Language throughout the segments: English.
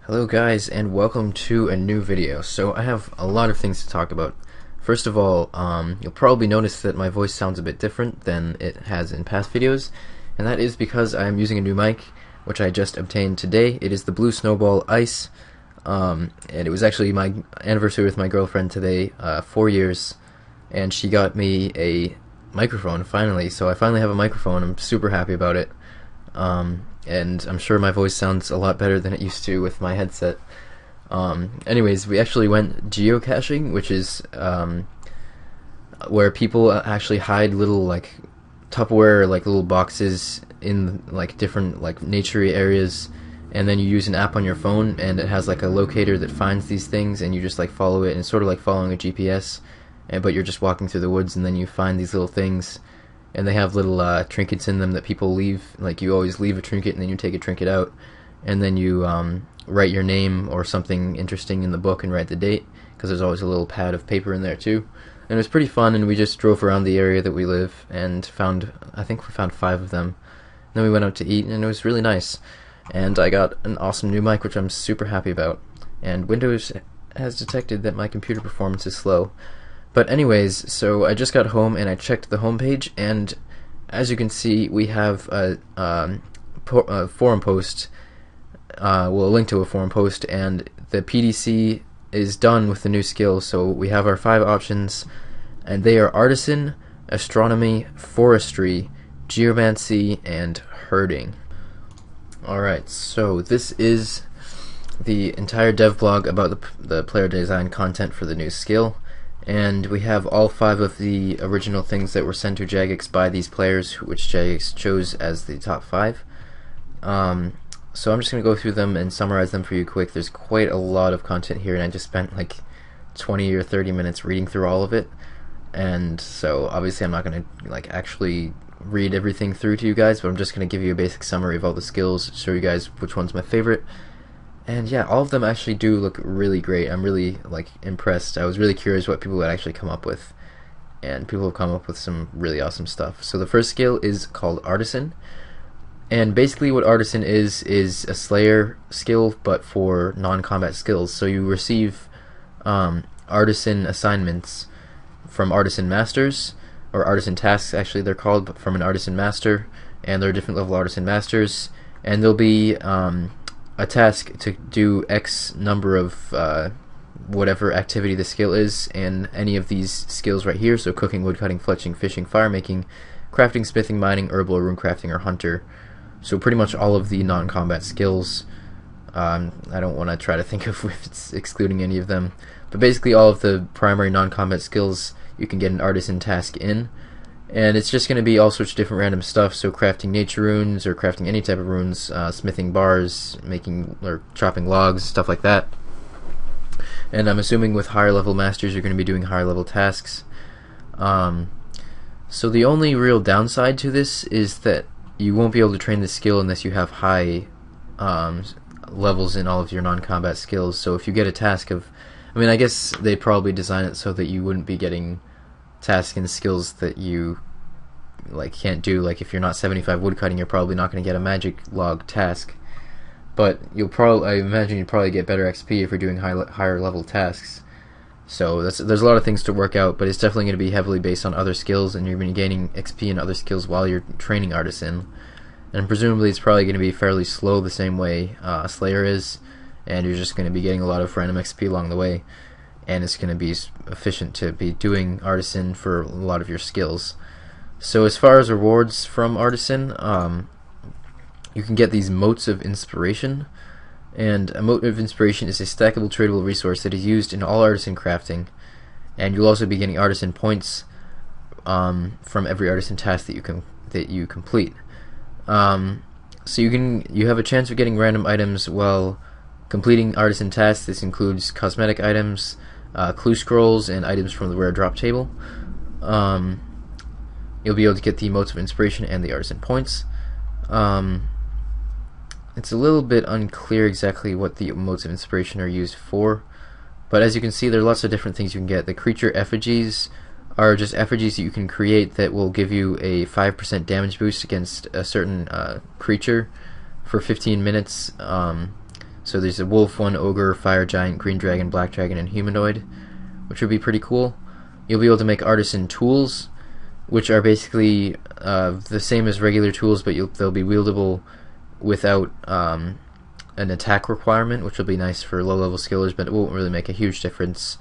Hello guys, and welcome to a new video. So I have a lot of things to talk about. First of all, you'll probably notice that my voice sounds a bit different than it has in past videos, and that is because I am using a new mic, which I just obtained today. It is the Blue Snowball Ice, and it was actually my anniversary with my girlfriend today, 4 years, and she got me a microphone finally. So I finally have a microphone. I'm super happy about it. And I'm sure my voice sounds a lot better than it used to with my headset. Anyways, we actually went geocaching, which is where people actually hide little like Tupperware, like little boxes in like different like naturey areas, and then you use an app on your phone, and it has like a locator that finds these things, and you just like follow it, and it's sort of like following a GPS, but you're just walking through the woods, and then you find these little things. And they have little trinkets in them that people leave. Like, you always leave a trinket and then you take a trinket out, and then you write your name or something interesting in the book and write the date, because there's always a little pad of paper in there too. And it was pretty fun, and we just drove around the area that we live and I think we found 5 of them. And then we went out to eat, and it was really nice. And I got an awesome new mic, which I'm super happy about. And Windows has detected that my computer performance is slow. But anyways, so I just got home and I checked the homepage, and as you can see, we have a forum post, a link to a forum post, and the PDC is done with the new skill. So we have our 5 options, and they are Artisan, Astronomy, Forestry, Geomancy, and Herding. Alright, so this is the entire dev blog about the player design content for the new skill. And we have all 5 of the original things that were sent to Jagex by these players, which Jagex chose as the top 5. So I'm just going to go through them and summarize them for you quick. There's quite a lot of content here, and I just spent like 20 or 30 minutes reading through all of it. And so obviously I'm not going to like actually read everything through to you guys, but I'm just going to give you a basic summary of all the skills, show you guys which one's my favorite. And yeah, all of them actually do look really great. I'm really like impressed. I was really curious what people would actually come up with, and people have come up with some really awesome stuff. So the first skill is called Artisan, and basically what Artisan is a Slayer skill, but for non-combat skills. So you receive Artisan assignments from Artisan Masters, or Artisan tasks actually they're called, from an Artisan Master, and there are different level Artisan Masters, and there'll be a task to do X number of whatever activity the skill is, and any of these skills right here, so cooking, woodcutting, fletching, fishing, fire making, crafting, smithing, mining, herbal, rune crafting, or hunter. So pretty much all of the non-combat skills. I don't want to try to think of if it's excluding any of them, but basically all of the primary non-combat skills you can get an artisan task in. And it's just going to be all sorts of different random stuff, so crafting nature runes, or crafting any type of runes, smithing bars, making or chopping logs, stuff like that. And I'm assuming with higher level masters you're going to be doing higher level tasks. So the only real downside to this is that you won't be able to train this skill unless you have high levels in all of your non-combat skills. So if you get a task of, I mean, I guess they probably design it so that you wouldn't be getting tasks and skills that you like can't do. Like if you're not 75 woodcutting, you're probably not going to get a magic log task, but I imagine you'd probably get better XP if you're doing higher level tasks. So there's a lot of things to work out, but it's definitely going to be heavily based on other skills, and you're going to be gaining XP and other skills while you're training Artisan, and presumably it's probably going to be fairly slow the same way Slayer is, and you're just going to be getting a lot of random XP along the way, and it's going to be efficient to be doing Artisan for a lot of your skills. So as far as rewards from Artisan, you can get these Motes of Inspiration, and a Mote of Inspiration is a stackable tradable resource that is used in all Artisan crafting, and you'll also be getting Artisan points from every Artisan task that you complete. So you have a chance of getting random items while completing Artisan tasks. This includes cosmetic items, clue scrolls, and items from the rare drop table. You'll be able to get the Motes of Inspiration and the Artisan points. It's a little bit unclear exactly what the Motes of Inspiration are used for, but as you can see, there are lots of different things you can get. The creature effigies are just effigies that you can create that will give you a 5% damage boost against a certain creature for 15 minutes. So there's a wolf, one ogre, fire giant, green dragon, black dragon, and humanoid, which would be pretty cool. You'll be able to make artisan tools, which are basically the same as regular tools, but they'll be wieldable without an attack requirement, which will be nice for low-level skillers, but it won't really make a huge difference.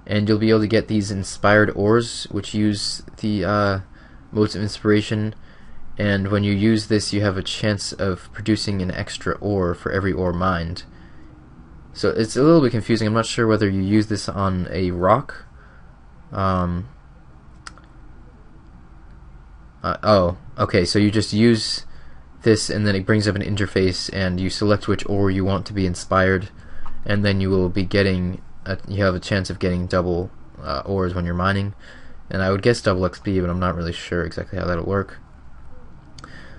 And you'll be able to get these inspired ores, which use the modes of inspiration, and when you use this, you have a chance of producing an extra ore for every ore mined. So it's a little bit confusing. I'm not sure whether you use this on a rock. Oh, okay, so you just use this and then it brings up an interface and you select which ore you want to be inspired, and then you will be getting you have a chance of getting double ores when you're mining, and I would guess double XP, but I'm not really sure exactly how that'll work.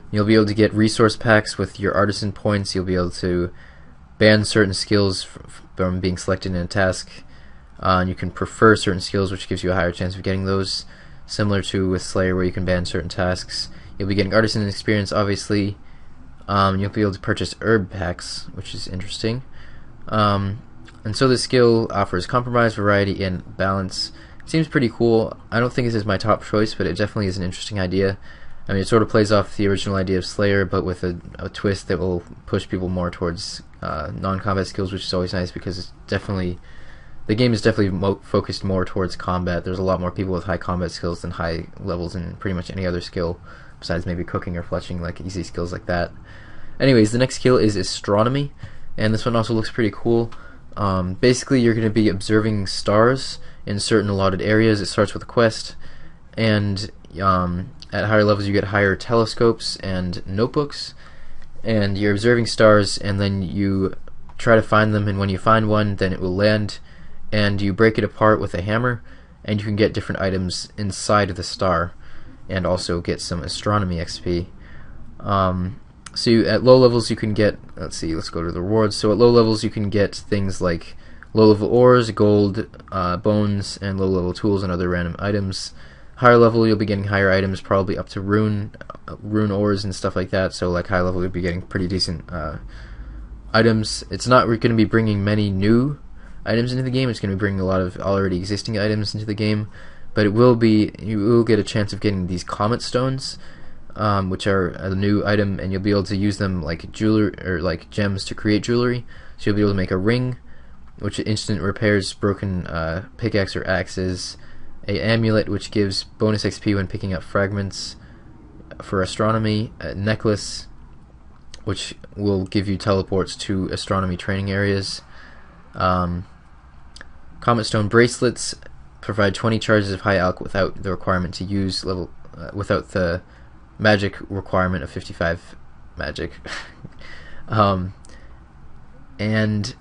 You'll be able to get resource packs with your artisan points. You'll be able to ban certain skills from being selected in a task, and you can prefer certain skills, which gives you a higher chance of getting those, similar to with Slayer where you can ban certain tasks. You'll be getting artisan experience, obviously. You'll be able to purchase herb packs, which is interesting. And so the skill offers compromise, variety, and balance. It seems pretty cool. I don't think this is my top choice, but it definitely is an interesting idea. I mean, it sort of plays off the original idea of Slayer, but with a twist that will push people more towards non-combat skills, which is always nice because it's definitely, the game is definitely focused more towards combat. There's a lot more people with high combat skills than high levels in pretty much any other skill, besides maybe cooking or fletching, like easy skills like that. Anyways, the next skill is astronomy, and this one also looks pretty cool. Basically, you're going to be observing stars in certain allotted areas. It starts with a quest, and at higher levels you get higher telescopes and notebooks, and you're observing stars, and then you try to find them, and when you find one, then it will land, and you break it apart with a hammer, and you can get different items inside of the star, and also get some astronomy XP. So at low levels you can get, let's go to the rewards. So at low levels you can get things like low level ores, gold, bones, and low level tools and other random items. Higher level you'll be getting higher items, probably up to rune ores and stuff like that. So like high level you'll be getting pretty decent items. It's not going to be bringing many new items into the game. It's going to be bringing a lot of already existing items into the game, but you will get a chance of getting these comet stones, which are a new item, and you'll be able to use them like jewelry or like gems to create jewelry. So you'll be able to make a ring, which instant repairs broken pickaxe or axes, a amulet which gives bonus XP when picking up fragments for astronomy, a necklace which will give you teleports to astronomy training areas. Comet stone bracelets provide 20 charges of high alch without the requirement to use without the magic requirement of 55 magic. And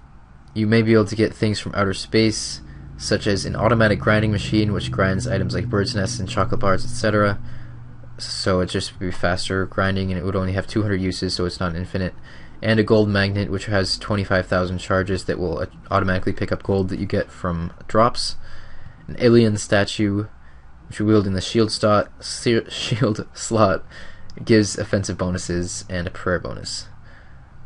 you may be able to get things from outer space, such as an automatic grinding machine which grinds items like birds' nests and chocolate bars, etc. So it just would be faster grinding, and it would only have 200 uses, so it's not infinite. And a gold magnet which has 25,000 charges that will automatically pick up gold that you get from drops. An alien statue which you wield in the shield slot gives offensive bonuses and a prayer bonus.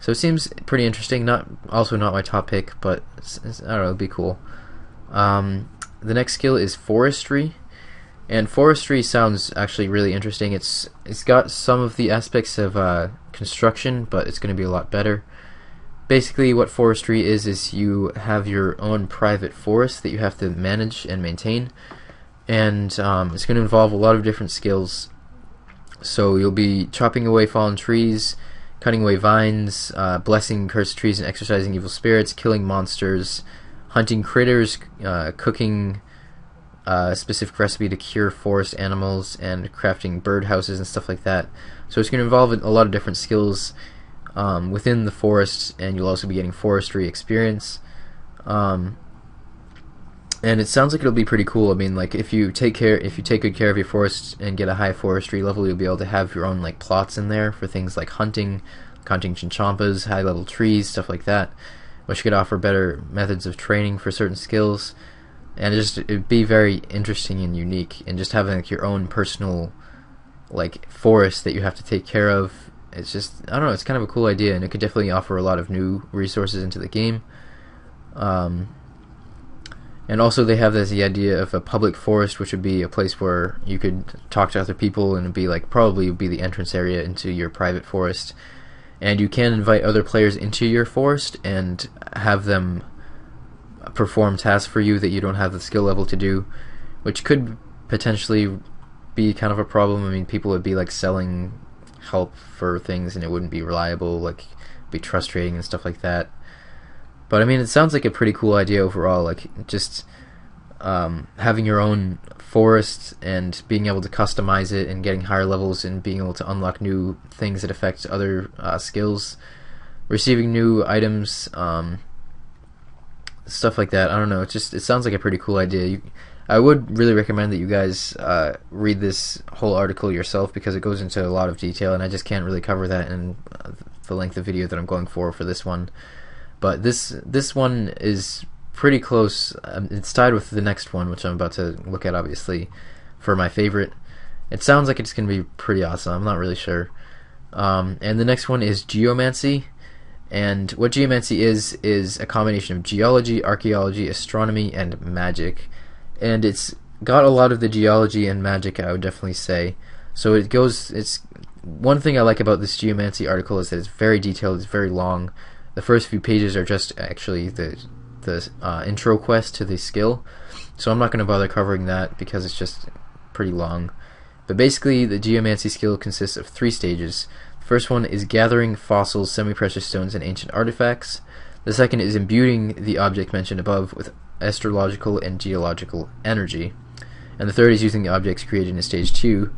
So it seems pretty interesting. Also not my top pick, but I don't know, it'd be cool. The next skill is forestry, and forestry sounds actually really interesting. It's got some of the aspects of construction, but it's going to be a lot better. Basically what forestry is you have your own private forest that you have to manage and maintain, and it's going to involve a lot of different skills. So you'll be chopping away fallen trees, cutting away vines, blessing cursed trees and exorcising evil spirits, killing monsters, hunting critters, cooking a specific recipe to cure forest animals, and crafting birdhouses and stuff like that. So it's going to involve a lot of different skills within the forest, and you'll also be getting forestry experience. And it sounds like it'll be pretty cool. I mean, like if you take good care of your forest and get a high forestry level, you'll be able to have your own like plots in there for things like hunting chinchompas, high level trees, stuff like that, which could offer better methods of training for certain skills. And it'd be very interesting and unique, and just having like your own personal like forest that you have to take care of it's just, I don't know, it's kind of a cool idea, and it could definitely offer a lot of new resources into the game. And also they have the idea of a public forest, which would be a place where you could talk to other people, and it'd be like, probably would be the entrance area into your private forest. And you can invite other players into your forest and have them perform tasks for you that you don't have the skill level to do, which could potentially be kind of a problem. I mean, people would be like selling help for things, and it wouldn't be reliable, like be trust trading and stuff like that. But I mean, it sounds like a pretty cool idea overall, like just having your own forest and being able to customize it and getting higher levels and being able to unlock new things that affect other skills, receiving new items, stuff like that. I don't know, it sounds like a pretty cool idea. I would really recommend that you guys read this whole article yourself, because it goes into a lot of detail, and I just can't really cover that in the length of video that I'm going for this one. But this one is pretty close. It's tied with the next one, which I'm about to look at, obviously, for my favorite. It sounds like it's going to be pretty awesome. I'm not really sure. And the next one is geomancy. And what geomancy is a combination of geology, archaeology, astronomy, and magic. And it's got a lot of the geology and magic, I would definitely say. So it's one thing I like about this geomancy article is that it's very detailed, it's very long. The first few pages are just actually the intro quest to the skill, so I'm not going to bother covering that because it's just pretty long. But basically, the geomancy skill consists of 3 stages. The first one is gathering fossils, semi-precious stones, and ancient artifacts. The second is imbuing the object mentioned above with astrological and geological energy. And the third is using the objects created in stage 2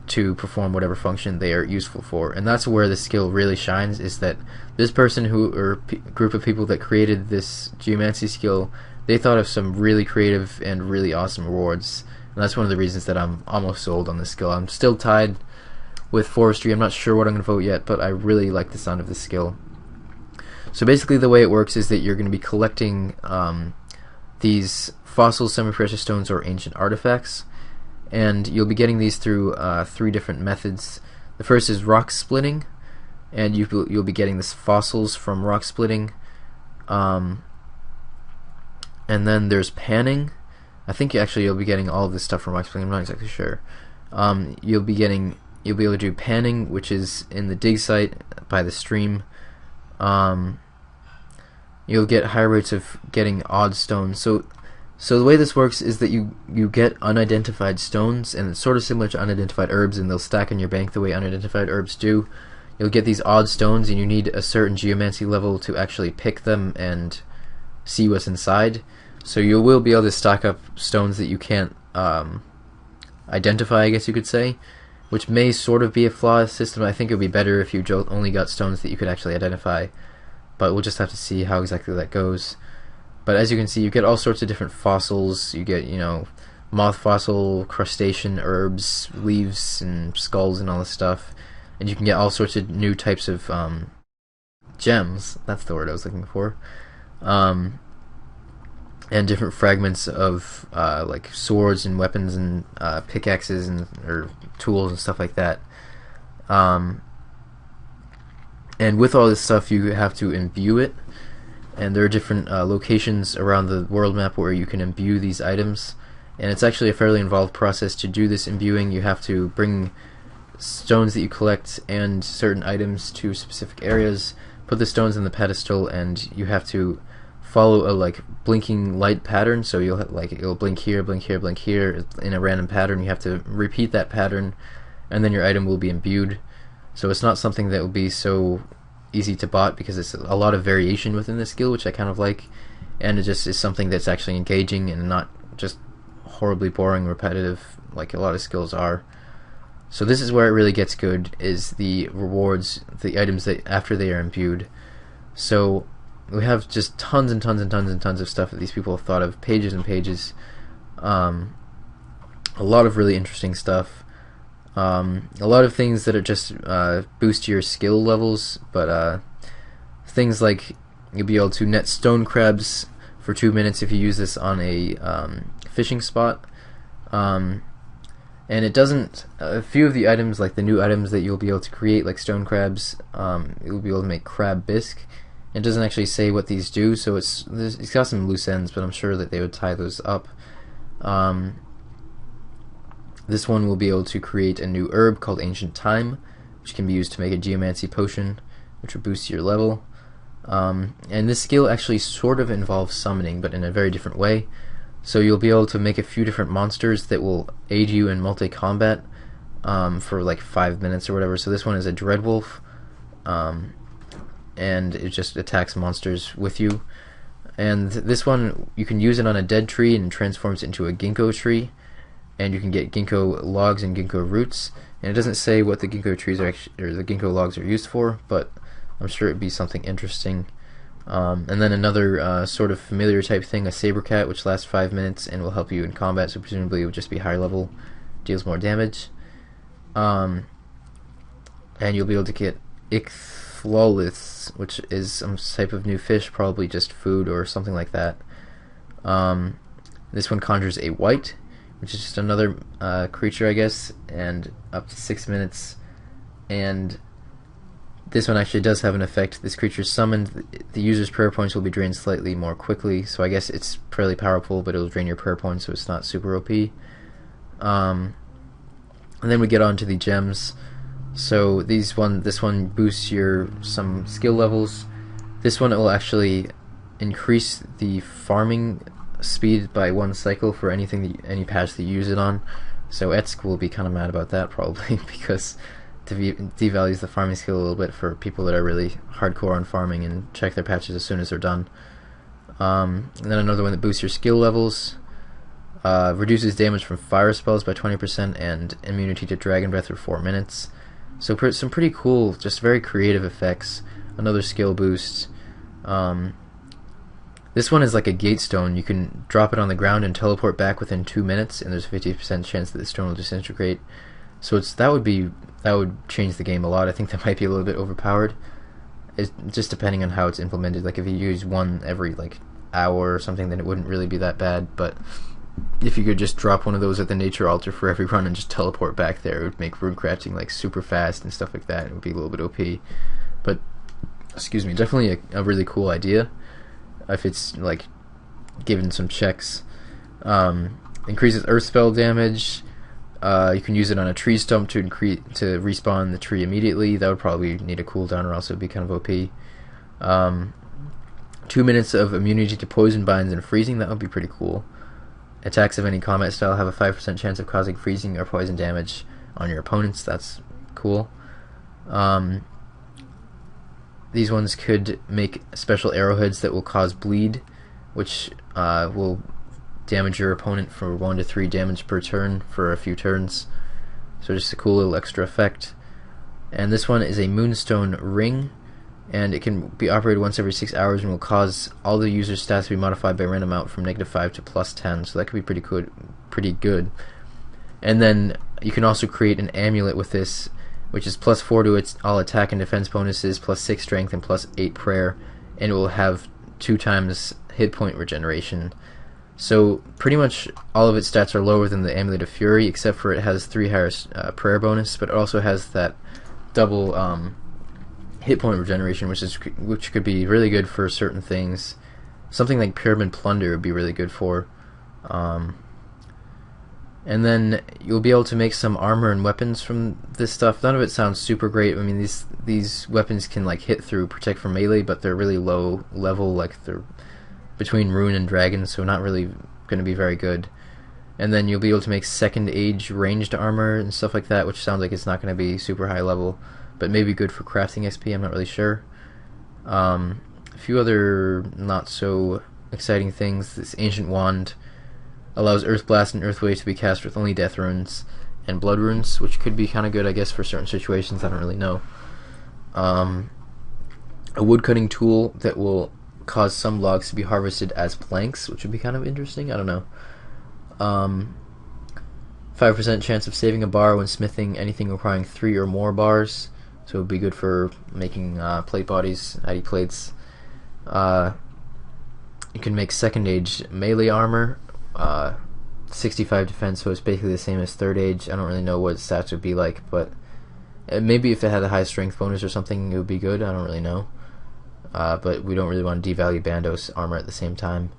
to perform whatever function they are useful for. And that's where the skill really shines, is that this person or group of people that created this geomancy skill, they thought of some really creative and really awesome rewards. And that's one of the reasons that I'm almost sold on this skill. I'm still tied with forestry. I'm not sure what I'm going to vote yet, but I really like the sound of this skill. So basically the way it works is that you're going to be collecting these fossils, semi-precious stones, or ancient artifacts, and you'll be getting these through 3 different methods. The first is rock splitting, and you'll be getting this fossils from rock splitting. And then there's panning. I think you'll be getting all of this stuff from rock splitting. I'm not exactly sure. You'll be able to do panning, which is in the dig site by the stream. You'll get higher rates of getting odd stones. So the way this works is that you get unidentified stones, and it's sort of similar to unidentified herbs, and they'll stack in your bank the way unidentified herbs do. You'll get these odd stones, and you need a certain geomancy level to actually pick them and see what's inside. So you will be able to stack up stones that you can't identify, I guess you could say, which may sort of be a flawed system. I think it would be better if you only got stones that you could actually identify, but we'll just have to see how exactly that goes. But as you can see, you get all sorts of different fossils. You get, moth fossil, crustacean, herbs, leaves, and skulls, and all this stuff. And you can get all sorts of new types of gems. That's the word I was looking for. And different fragments of like swords and weapons and pickaxes or tools and stuff like that. And with all this stuff, you have to imbue it. And there are different locations around the world map where you can imbue these items, and it's actually a fairly involved process to do this imbuing. You have to bring stones that you collect and certain items to specific areas, put the stones in the pedestal, and you have to follow a blinking light pattern. So it'll blink here, blink here, blink here in a random pattern. You have to repeat that pattern, and then your item will be imbued. So it's not something that will be so easy to bot, because it's a lot of variation within the skill, which I kind of like, and it just is something that's actually engaging and not just horribly boring, repetitive like a lot of skills are. So this is where it really gets good, is the rewards, the items that after they are imbued. So we have just tons and tons and tons and tons of stuff that these people have thought of, pages and pages, a lot of really interesting stuff. A lot of things that are just boost your skill levels, but things like you'll be able to net stone crabs for 2 minutes if you use this on a fishing spot. And it doesn't. A few of the items, like the new items that you'll be able to create, like stone crabs, you'll be able to make crab bisque. It doesn't actually say what these do, so it's got some loose ends, but I'm sure that they would tie those up. This one will be able to create a new herb called Ancient Time, which can be used to make a geomancy potion, which will boost your level. And this skill actually sort of involves summoning, but in a very different way. So you'll be able to make a few different monsters that will aid you in multi-combat for like 5 minutes or whatever. So this one is a Dreadwolf, and it just attacks monsters with you. And this one, you can use it on a dead tree and it transforms into a ginkgo tree, and you can get ginkgo logs and ginkgo roots. And it doesn't say what the ginkgo trees are or the ginkgo logs are used for, but I'm sure it'd be something interesting. And then another sort of familiar type thing, a saber cat, which lasts 5 minutes and will help you in combat, so presumably it would just be higher level, deals more damage. And you'll be able to get Icthloliths, which is some type of new fish, probably just food or something like that. This one conjures a wight, which is just another creature, I guess, and up to 6 minutes. And this one actually does have an effect. This creature is summoned, the user's prayer points will be drained slightly more quickly, so I guess it's fairly powerful, but it'll drain your prayer points, so it's not super OP. And then we get on to the gems. So this one boosts your some skill levels. This one will actually increase the farming speed by 1 cycle for any patch that you use it on. So Etsk will be kind of mad about that probably, because devalues the farming skill a little bit for people that are really hardcore on farming and check their patches as soon as they're done. And then another one that boosts your skill levels, reduces damage from fire spells by 20% and immunity to dragon breath for 4 minutes. So some pretty cool, just very creative effects. Another skill boost. This one is like a gate stone. You can drop it on the ground and teleport back within 2 minutes, and there's a 50% chance that the stone will disintegrate. So that would change the game a lot. I think that might be a little bit overpowered. It's just depending on how it's implemented. Like if you use one every like hour or something, then it wouldn't really be that bad. But if you could just drop one of those at the nature altar for every run and just teleport back there, it would make rune crafting like super fast and stuff like that. It would be a little bit OP. But excuse me, definitely a really cool idea if it's like given some checks. Increases earth spell damage. You can use it on a tree stump to respawn the tree immediately. That would probably need a cooldown or else it would be kind of OP. 2 minutes of immunity to poison, binds, and freezing. That would be pretty cool. Attacks of any combat style have a 5% chance of causing freezing or poison damage on your opponents. That's cool. These ones could make special arrowheads that will cause bleed, which will damage your opponent for 1 to 3 damage per turn for a few turns. So just a cool little extra effect. And this one is a moonstone ring, and it can be operated once every 6 hours and will cause all the user's stats to be modified by a random amount from -5 to +10. So that could be pretty good. And then you can also create an amulet with this, which is +4 to all attack and defense bonuses, +6 strength, and +8 prayer, and it will have 2 times hit point regeneration. So pretty much all of its stats are lower than the Amulet of Fury, except for it has 3 higher prayer bonus, but it also has that double hit point regeneration, which could be really good for certain things. Something like Pyramid Plunder would be really good for. And then you'll be able to make some armor and weapons from this stuff. None of it sounds super great. I mean, these weapons can like hit through, protect from melee, but they're really low level, like they're between rune and dragon, so not really going to be very good. And then you'll be able to make second age ranged armor and stuff like that, which sounds like it's not going to be super high level, but maybe good for crafting XP. I'm not really sure. A few other not so exciting things. This ancient wand allows Earth Blast and Earthwave to be cast with only death runes and blood runes, which could be kind of good, I guess, for certain situations. I don't really know. A woodcutting tool that will cause some logs to be harvested as planks, which would be kind of interesting. I don't know. 5% chance of saving a bar when smithing anything requiring 3 or more bars, so it would be good for making plate bodies, ID plates. You can make second age melee armor. 65 defense, so it's basically the same as Third Age. I don't really know what stats would be like, but maybe if it had a high strength bonus or something, it would be good. I don't really know. But we don't really want to devalue Bandos armor at the same time.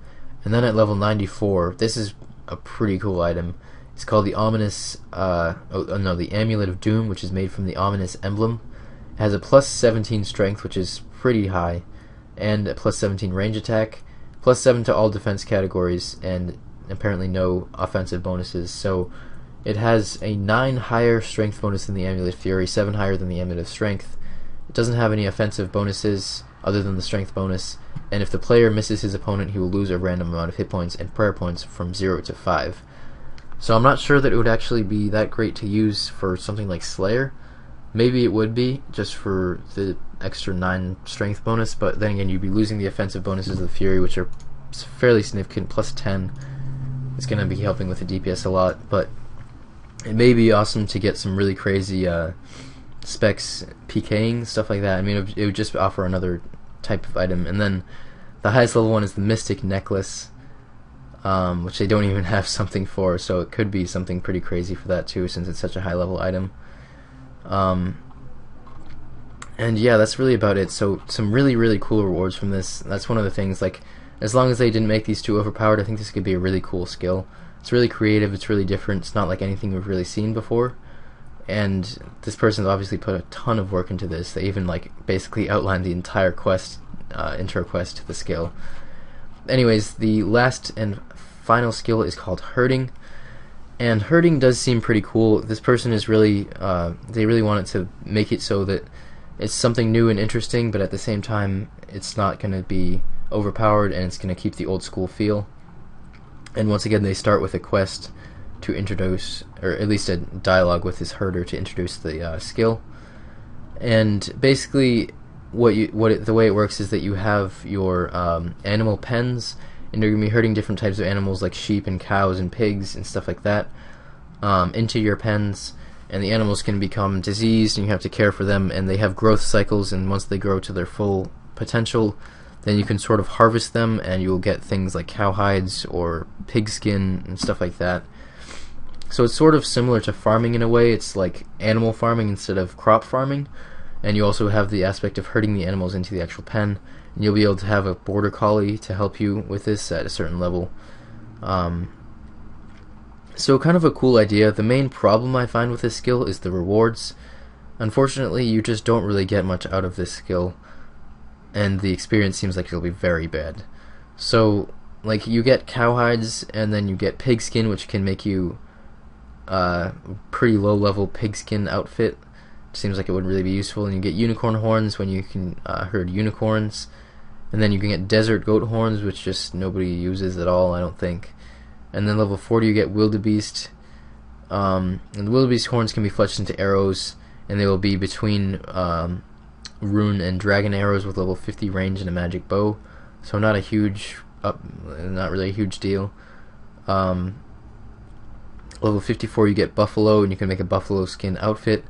And then at level 94, this is a pretty cool item. It's called the Ominous, the Amulet of Doom, which is made from the Ominous Emblem. It has a plus 17 strength, which is pretty high, and a plus 17 range attack, plus 7 to all defense categories, and apparently no offensive bonuses. So it has a 9 higher strength bonus than the Amulet of Fury, 7 higher than the Amulet of Strength. It doesn't have any offensive bonuses other than the strength bonus, and if the player misses his opponent, he will lose a random amount of hit points and prayer points from 0 to 5. So I'm not sure that it would actually be that great to use for something like Slayer. Maybe it would be, just for the extra 9 strength bonus, but then again, you'd be losing the offensive bonuses of the Fury, which are fairly significant, plus 10. It's going to be helping with the DPS a lot, but it may be awesome to get some really crazy specs PKing, stuff like that. I mean, it would just offer another type of item. And then the highest level one is the Mystic Necklace, which they don't even have something for, so it could be something pretty crazy for that too, since it's such a high level item. And yeah, that's really about it. So some really cool rewards from this. That's one of the things, like, as long as they didn't make these too overpowered, I think this could be a really cool skill. It's really creative, it's really different, it's not like anything we've really seen before. And this person's obviously put a ton of work into this. They even basically outlined the entire quest, intro quest to the skill. Anyways, the last and final skill is called Herding, and Herding does seem pretty cool. This person is really, they really wanted to make it so that it's something new and interesting, but at the same time, it's not going to be overpowered, and it's going to keep the old school feel. And once again, they start with a quest to introduce, or at least a dialogue with this herder to introduce the skill. And basically, the way it works is that you have your animal pens, and you're going to be herding different types of animals like sheep and cows and pigs and stuff like that into your pens, and the animals can become diseased and you have to care for them, and they have growth cycles, and once they grow to their full potential, then you can sort of harvest them and you'll get things like cow hides or pig skin and stuff like that. So it's sort of similar to farming in a way. It's like animal farming instead of crop farming, and you also have the aspect of herding the animals into the actual pen, and you'll be able to have a border collie to help you with this at a certain level. So kind of a cool idea. The main problem I find with this skill is the rewards. Unfortunately, you just don't really get much out of this skill, and the experience seems like it'll be very bad. So, like, you get cow hides, and then you get pig skin, which can make you pretty low level pigskin outfit. Seems like it wouldn't really be useful. And you get unicorn horns when you can herd unicorns, and then you can get desert goat horns, which just nobody uses at all, I don't think. And then level 40 you get wildebeest, and the wildebeest horns can be fletched into arrows, and they will be between rune and dragon arrows with level 50 range and a magic bow, so not really a huge deal. Level 54 you get buffalo, and you can make a buffalo skin outfit.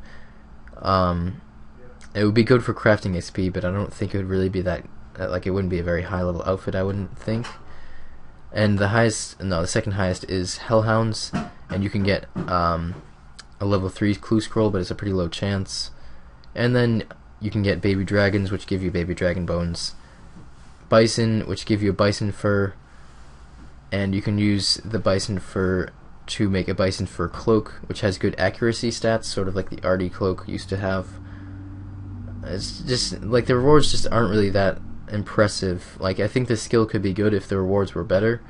It would be good for crafting XP, but I don't think it would really be that, like, it wouldn't be a very high level outfit, I wouldn't think. And the second highest is Hellhounds, and you can get a level 3 clue scroll, but it's a pretty low chance. And then you can get baby dragons, which give you baby dragon bones, bison, which give you a bison fur, and you can use the bison fur to make a bison fur cloak, which has good accuracy stats, sort of like the Artie cloak used to have. It's just like the rewards just aren't really that impressive. Like, I think this skill could be good if the rewards were better,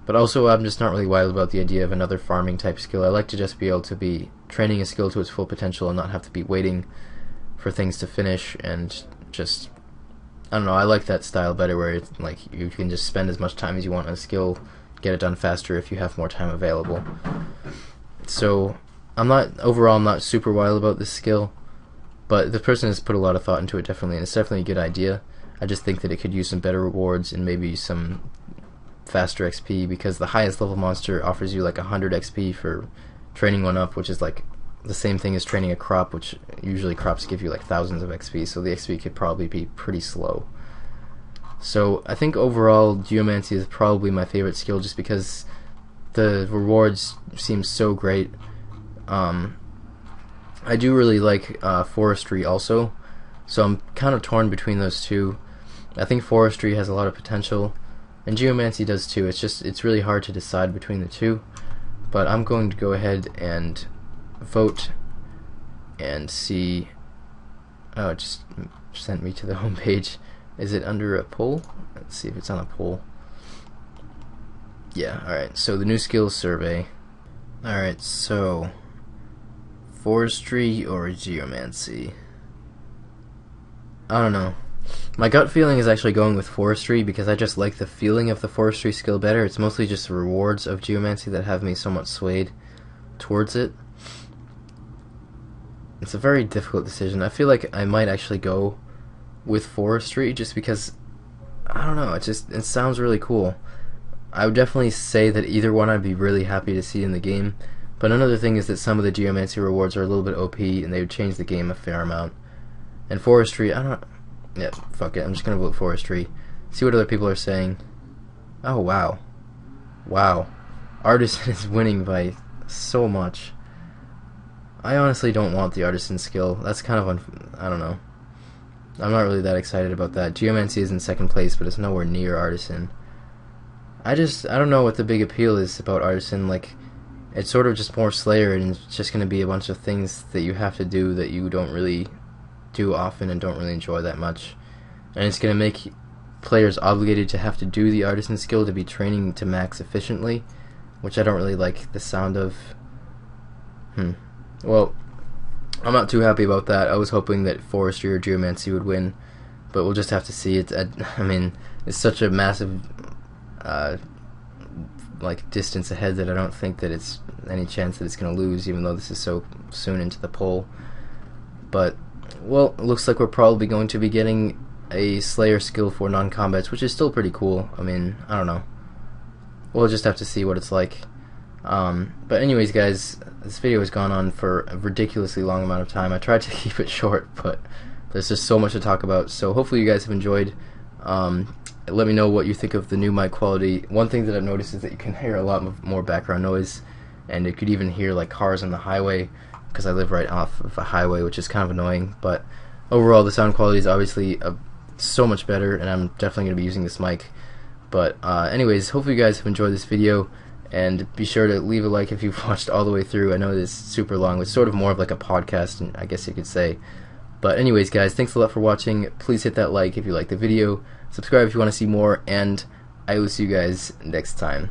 but also I'm just not really wild about the idea of another farming type skill. I like to just be able to be training a skill to its full potential and not have to be waiting for things to finish, and just, I don't know, I like that style better, where it's like you can just spend as much time as you want on a skill, get it done faster if you have more time available. So I'm not super wild about this skill, but the person has put a lot of thought into it, definitely, and it's definitely a good idea. I just think that it could use some better rewards and maybe some faster XP, because the highest level monster offers you like 100 XP for training one up, which is like the same thing as training a crop, which usually crops give you like thousands of XP, so the XP could probably be pretty slow. So I think overall Geomancy is probably my favorite skill, just because the rewards seem so great. I do really like forestry also, so I'm kind of torn between those two. I think forestry has a lot of potential, and geomancy does too. It's really hard to decide between the two, but I'm going to go ahead and vote and see. Oh, it just sent me to the home page. Is it under a poll? Let's see if it's on a poll. Yeah, alright, so the new skills survey. Alright, so forestry or geomancy? I don't know. My gut feeling is actually going with forestry because I just like the feeling of the forestry skill better. It's mostly just the rewards of geomancy that have me somewhat swayed towards it. It's a very difficult decision. I feel like I might actually go with forestry just because, I don't know, it sounds really cool. I would definitely say that either one I'd be really happy to see in the game, but another thing is that some of the geomancy rewards are a little bit OP and they would change the game a fair amount. And forestry, yeah, fuck it, I'm just gonna vote forestry. See what other people are saying. Oh wow. Wow. Artisan is winning by so much. I honestly don't want the artisan skill. That's kind of I don't know. I'm not really that excited about that. Geomancy is in second place, but it's nowhere near artisan. I don't know what the big appeal is about artisan. Like, it's sort of just more Slayer, and it's just going to be a bunch of things that you have to do that you don't really do often and don't really enjoy that much. And it's going to make players obligated to have to do the artisan skill to be training to max efficiently, which I don't really like the sound of. Well, I'm not too happy about that. I was hoping that forestry or geomancy would win, but we'll just have to see. I mean, it's such a massive like distance ahead that I don't think that it's any chance that it's going to lose, even though this is so soon into the poll. But, well, it looks like we're probably going to be getting a Slayer skill for non-combats, which is still pretty cool. I mean, I don't know. We'll just have to see what it's like. But anyways, guys, this video has gone on for a ridiculously long amount of time. I tried to keep it short, but there's just so much to talk about. So hopefully you guys have enjoyed. Let me know what you think of the new mic quality. One thing that I've noticed is that you can hear a lot more background noise, and you could even hear like cars on the highway, because I live right off of a highway, which is kind of annoying. But overall, the sound quality is obviously so much better, and I'm definitely going to be using this mic. But anyways, hopefully you guys have enjoyed this video, and be sure to leave a like if you've watched all the way through. I know it's super long. It's sort of more of like a podcast, I guess you could say. But anyways, guys, thanks a lot for watching. Please hit that like if you like the video. Subscribe if you want to see more, and I will see you guys next time.